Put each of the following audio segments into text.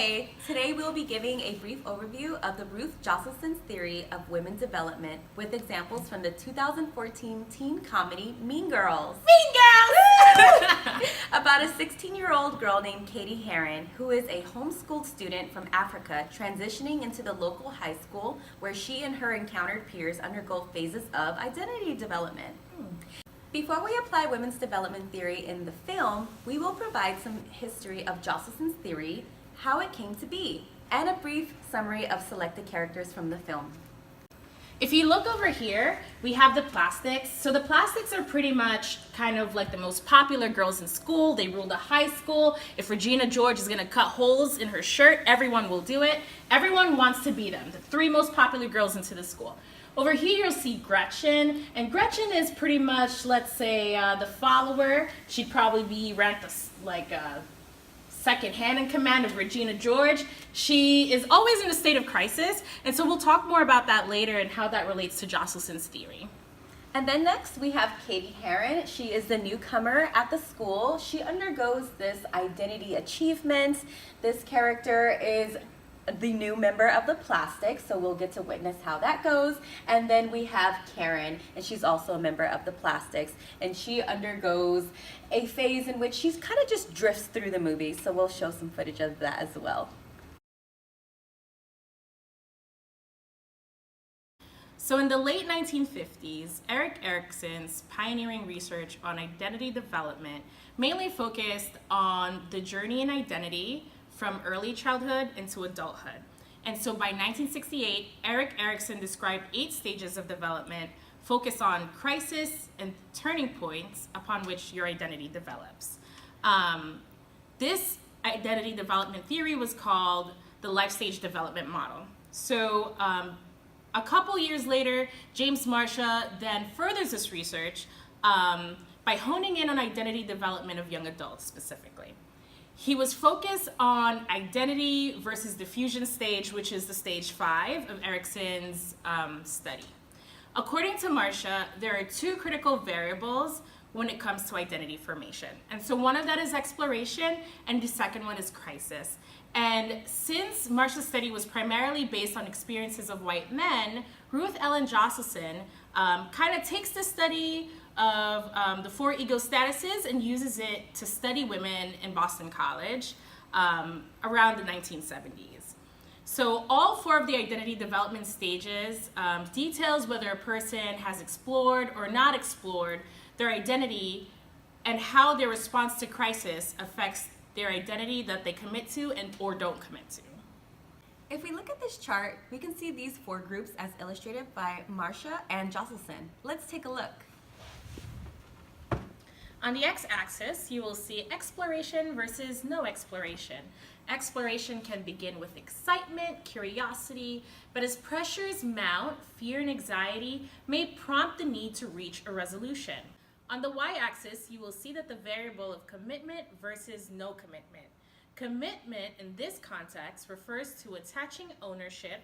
Okay, today we'll be giving a brief overview of the Ruth Josselson's theory of women's development with examples from the 2014 teen comedy Mean Girls. Mean Girls! About a 16-year-old girl named Katie Heron, who is a homeschooled student from Africa transitioning into the local high school where she and her encountered peers undergo phases of identity development. Before we apply women's development theory in the film, we will provide some history of Josselson's theory, how it came to be, and a brief summary of selected characters from the film. If you look over here, we have the plastics. So the plastics are pretty much kind of like the most popular girls in school. They rule the high school. If Regina George is gonna cut holes in her shirt, everyone will do it. Everyone wants to be them, the three most popular girls into the school. Over here you'll see Gretchen, and Gretchen is pretty much, let's say, the follower. She'd probably be ranked like second hand in command of Regina George. She is always in a state of crisis, and so we'll talk more about that later and how that relates to Josselson's theory. And then next we have Katie Heron. She is the newcomer at the school. She undergoes this identity achievement. This character is the new member of the Plastics, so we'll get to witness how that goes. And then we have Karen, and she's also a member of the Plastics, and she undergoes a phase in which she's kind of just drifts through the movie, so we'll show some footage of that as well. So in the late 1950s, Erik Erikson's pioneering research on identity development mainly focused on the journey in identity from early childhood into adulthood. And so by 1968, Erik Erikson described 8 stages of development focused on crisis and turning points upon which your identity develops. This identity development theory was called the life stage development model. So a couple years later, James Marcia then furthers this research by honing in on identity development of young adults specifically. He was focused on identity versus diffusion stage, which is the stage 5 of Erikson's study. According to Marcia, there are 2 critical variables when it comes to identity formation. And so one of that is exploration, and the second one is crisis. And since Marcia's study was primarily based on experiences of white men, Ruth Ellen Josselson kind of takes the study of the 4 ego statuses and uses it to study women in Boston College around the 1970s. So all 4 of the identity development stages details whether a person has explored or not explored their identity and how their response to crisis affects their identity that they commit to and or don't commit to. If we look at this chart, we can see these 4 groups as illustrated by Marcia and Josselson. Let's take a look. On the x-axis, you will see exploration versus no exploration. Exploration can begin with excitement, curiosity, but as pressures mount, fear and anxiety may prompt the need to reach a resolution. On the y-axis, you will see that the variable of commitment versus no commitment. Commitment in this context refers to attaching ownership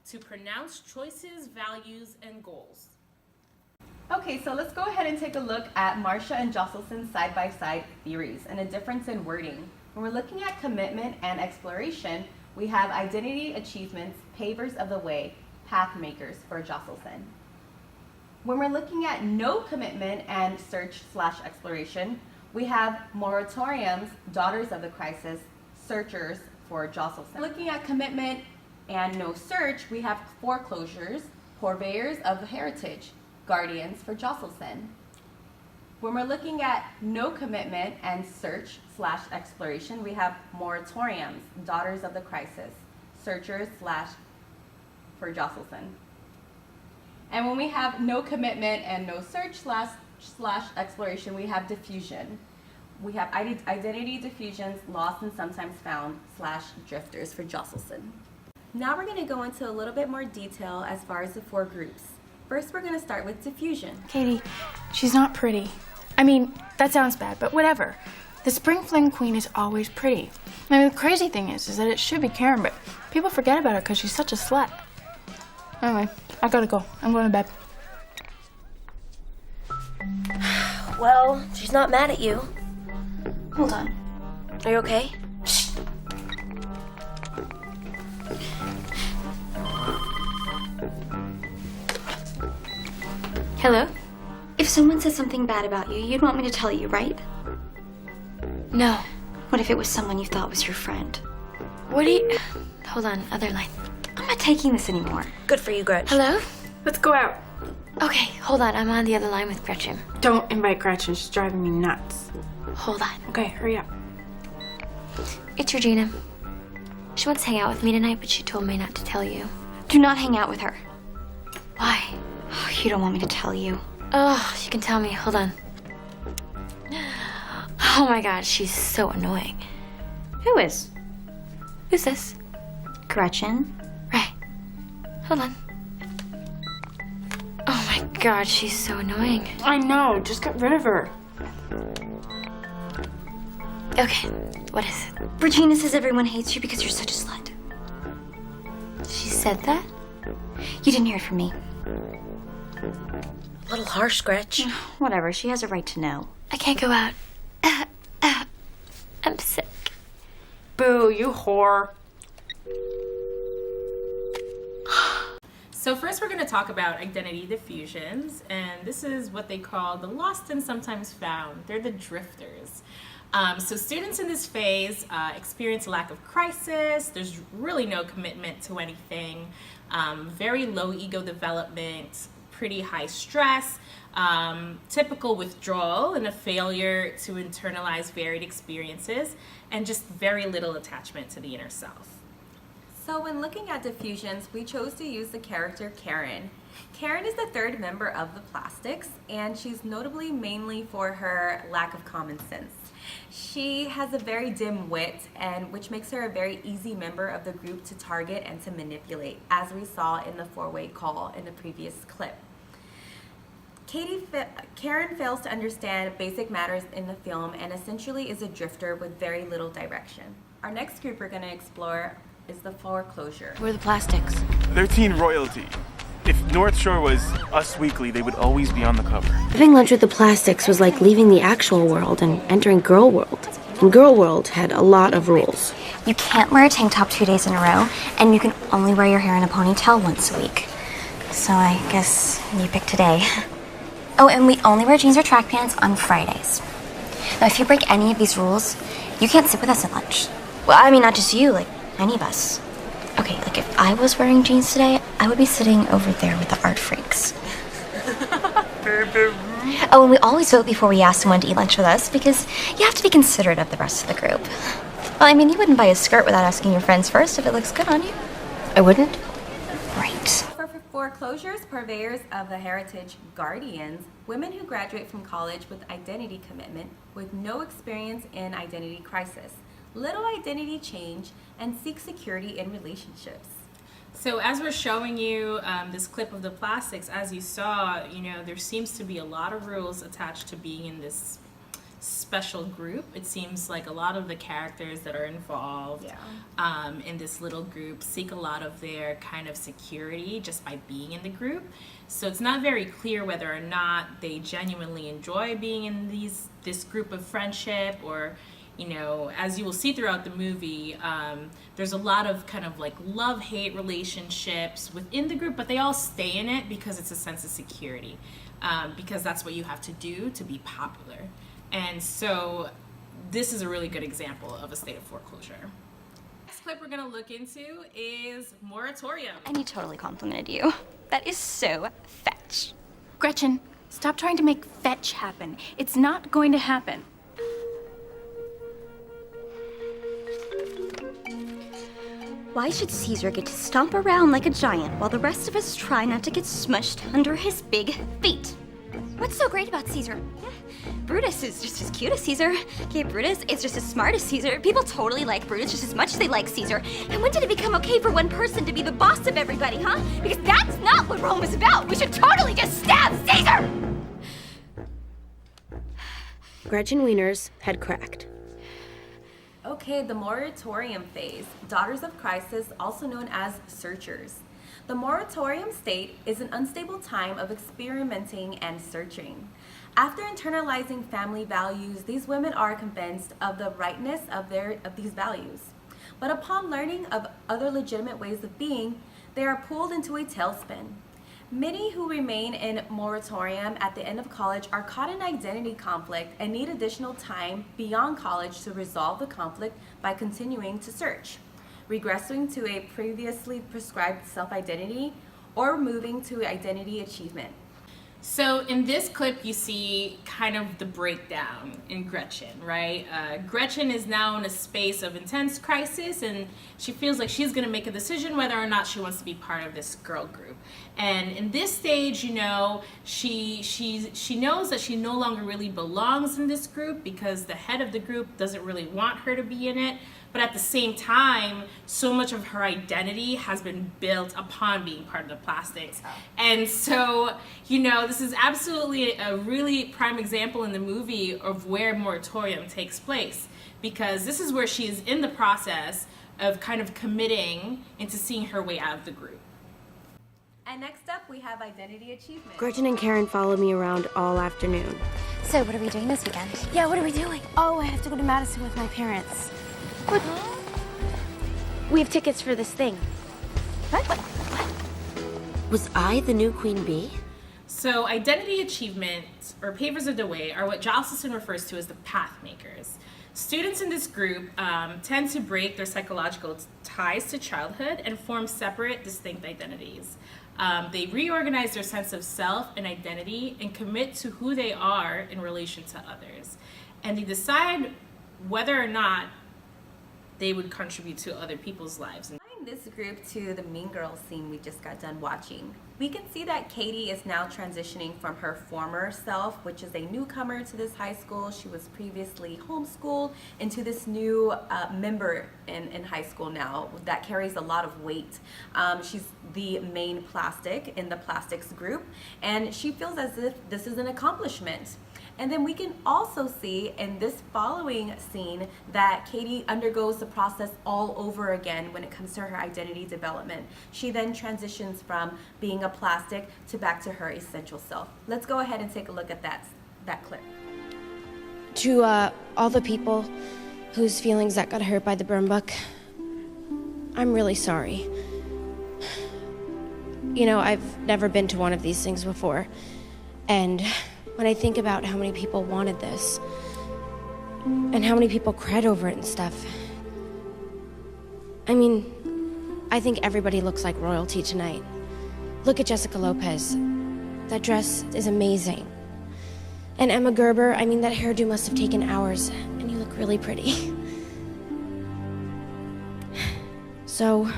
to pronounced choices, values, and goals. Okay, so let's go ahead and take a look at Marcia and Josselson's side-by-side theories and a difference in wording. When we're looking at commitment and exploration, we have identity achievements, pavers of the way, path makers for Josselson. When we're looking at no commitment and search/exploration, we have moratoriums, daughters of the crisis, searchers for Josselson. Looking at commitment and no search, we have foreclosures, purveyors of heritage, guardians for Josselson. When we're looking at no commitment and search/exploration, we have moratoriums, daughters of the crisis, searchers for Josselson. And when we have no commitment and no search/exploration, we have diffusion. We have identity diffusions, lost and sometimes found /drifters for Josselson. Now we're going to go into a little bit more detail as far as the 4 groups. First, we're going to start with diffusion. Katie, she's not pretty. I mean, that sounds bad, but whatever. The spring fling queen is always pretty. I mean, the crazy thing is that it should be Karen, but people forget about her because she's such a slut. Anyway, I gotta go. I'm going to bed. Well, she's not mad at you. Hold on. Are you okay? Hello? If someone said something bad about you, you'd want me to tell you, right? No. What if it was someone you thought was your friend? What do you... Hold on, other line. I'm not taking this anymore. Good for you, Gretch. Hello? Let's go out. Okay, hold on. I'm on the other line with Gretchen. Don't invite Gretchen. She's driving me nuts. Hold on. Okay, hurry up. It's Regina. She wants to hang out with me tonight, but she told me not to tell you. Do not hang out with her. Why? Oh, you don't want me to tell you. Oh, she can tell me. Hold on. Oh my god, she's so annoying. Who is? Who's this? Gretchen. Right. Hold on. Oh my god, she's so annoying. I know. Just get rid of her. Okay, what is it? Regina says everyone hates you because you're such a slut. She said that? You didn't hear it from me. A little harsh, Gretch. Whatever, she has a right to know. I can't go out. I'm sick. Boo, you whore. So first we're going to talk about identity diffusions, and this is what they call the lost and sometimes found. They're the drifters. So students in this phase experience a lack of crisis. There's really no commitment to anything. Very low ego development, pretty high stress, typical withdrawal and a failure to internalize varied experiences, and just very little attachment to the inner self. So when looking at diffusions, we chose to use the character Karen. Karen is the third member of the Plastics, and she's notably mainly for her lack of common sense. She has a very dim wit, and which makes her a very easy member of the group to target and to manipulate, as we saw in the four-way call in the previous clip. Karen fails to understand basic matters in the film and essentially is a drifter with very little direction. Our next group we're going to explore is the Foreclosure. We're the Plastics. They're teen royalty. If North Shore was Us Weekly, they would always be on the cover. Having lunch with the Plastics was like leaving the actual world and entering Girl World. And Girl World had a lot of rules. You can't wear a tank top 2 days in a row, and you can only wear your hair in a ponytail once a week. So I guess you pick today. Oh, and we only wear jeans or track pants on Fridays. Now, if you break any of these rules, you can't sit with us at lunch. Well, I mean, not just you, like, any of us. Okay, like, if I was wearing jeans today, I would be sitting over there with the art freaks. Oh, and we always vote before we ask someone to eat lunch with us, because you have to be considerate of the rest of the group. Well, I mean, you wouldn't buy a skirt without asking your friends first if it looks good on you. I wouldn't? Right. For foreclosures, purveyors of the heritage guardians, women who graduate from college with identity commitment, with no experience in identity crisis, little identity change, and seek security in relationships. So as we're showing you this clip of the Plastics, as you saw, there seems to be a lot of rules attached to being in this special group. It seems like a lot of the characters that are involved in this little group seek a lot of their kind of security just by being in the group. So it's not very clear whether or not they genuinely enjoy being in this group of friendship, or as you will see throughout the movie, there's a lot of kind of like love-hate relationships within the group, but they all stay in it because it's a sense of security, because that's what you have to do to be popular. And so this is a really good example of a state of foreclosure. Next clip we're going to look into is moratorium. And he totally complimented you. That is so fetch. Gretchen, stop trying to make fetch happen. It's not going to happen. Why should Caesar get to stomp around like a giant while the rest of us try not to get smushed under his big feet? What's so great about Caesar? Brutus is just as cute as Caesar. Okay, Brutus is just as smart as Caesar. People totally like Brutus just as much as they like Caesar. And when did it become okay for one person to be the boss of everybody, huh? Because that's not what Rome is about. We should totally just stab Caesar! Gretchen Wiener's had cracked. Okay, the moratorium phase, Daughters of Crisis, also known as searchers. The moratorium state is an unstable time of experimenting and searching. After internalizing family values, these women are convinced of the rightness of these values. But upon learning of other legitimate ways of being, they are pulled into a tailspin. Many who remain in moratorium at the end of college are caught in identity conflict and need additional time beyond college to resolve the conflict by continuing to search, regressing to a previously prescribed self-identity, or moving to identity achievement. So in this clip, you see kind of the breakdown in Gretchen, right? Gretchen is now in a space of intense crisis, and she feels like she's going to make a decision whether or not she wants to be part of this girl group. And in this stage, you know, she knows that she no longer really belongs in this group because the head of the group doesn't really want her to be in it. But at the same time, so much of her identity has been built upon being part of the plastics. And so, you know, this is absolutely a really prime example in the movie of where moratorium takes place, because this is where she is in the process of kind of committing into seeing her way out of the group. And next up, we have identity achievement. Gretchen and Karen followed me around all afternoon. So, what are we doing this weekend? Yeah, what are we doing? Oh, I have to go to Madison with my parents. What? We have tickets for this thing. What? Was I the new queen bee? So identity achievement, or pavers of the way, are what Josselson refers to as the path makers. Students in this group tend to break their psychological ties to childhood and form separate, distinct identities. They reorganize their sense of self and identity and commit to who they are in relation to others. And they decide whether or not they would contribute to other people's lives. Applying this group to the Mean Girls scene we just got done watching, we can see that Katie is now transitioning from her former self, which is a newcomer to this high school. She was previously homeschooled, into this new member in high school now that carries a lot of weight. She's the main plastic in the plastics group, and she feels as if this is an accomplishment. And then we can also see in this following scene that Katie undergoes the process all over again when it comes to her identity development. She then transitions from being a plastic to back to her essential self. Let's go ahead and take a look at that clip. To all the people whose feelings that got hurt by the burn book, I'm really sorry. You know, I've never been to one of these things before, and when I think about how many people wanted this, and how many people cried over it and stuff, I mean, I think everybody looks like royalty tonight. Look at Jessica Lopez. That dress is amazing. And Emma Gerber, I mean, that hairdo must have taken hours, and you look really pretty. So,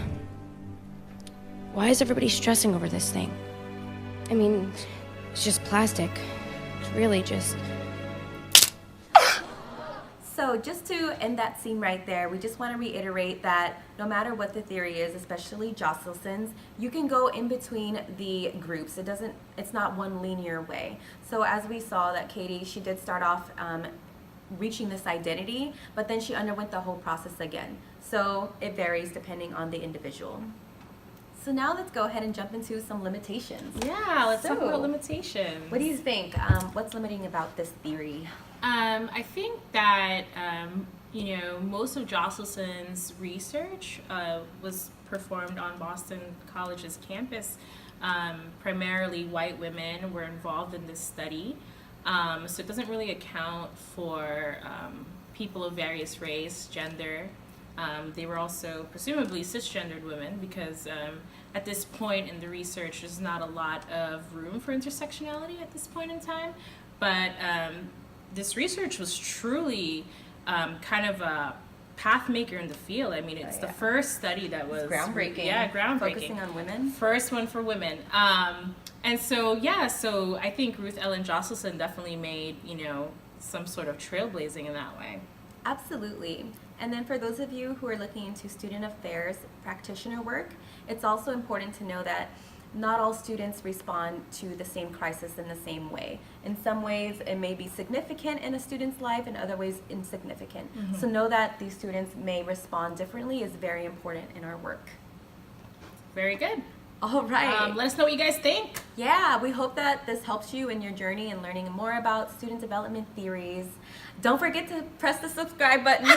why is everybody stressing over this thing? I mean, it's just plastic. It's really just... So just to end that scene right there, we just want to reiterate that no matter what the theory is, especially Josselson's, you can go in between the groups. It's not one linear way. So as we saw that Katie, she did start off reaching this identity, but then she underwent the whole process again. So it varies depending on the individual. So now let's go ahead and jump into some limitations. Yeah, let's talk about limitations. What do you think? What's limiting about this theory? I think that, you know, most of Josselson's research was performed on Boston College's campus. Primarily white women were involved in this study. So it doesn't really account for people of various race, gender. They were also presumably cisgendered women because at this point in the research there's not a lot of room for intersectionality at this point in time. But this research was truly kind of a path maker in the field. I mean, it's the first study that was groundbreaking. Yeah, groundbreaking. Focusing on women. First one for women. And so, yeah, so I think Ruth Ellen Josselson definitely made, you know, some sort of trailblazing in that way. Absolutely. And then for those of you who are looking into student affairs practitioner work, it's also important to know that not all students respond to the same crisis in the same way. In some ways, it may be significant in a student's life, in other ways, insignificant. Mm-hmm. So know that these students may respond differently is very important in our work. Very good. All right. Let us know what you guys think. Yeah, we hope that this helps you in your journey in learning more about student development theories. Don't forget to press the subscribe button.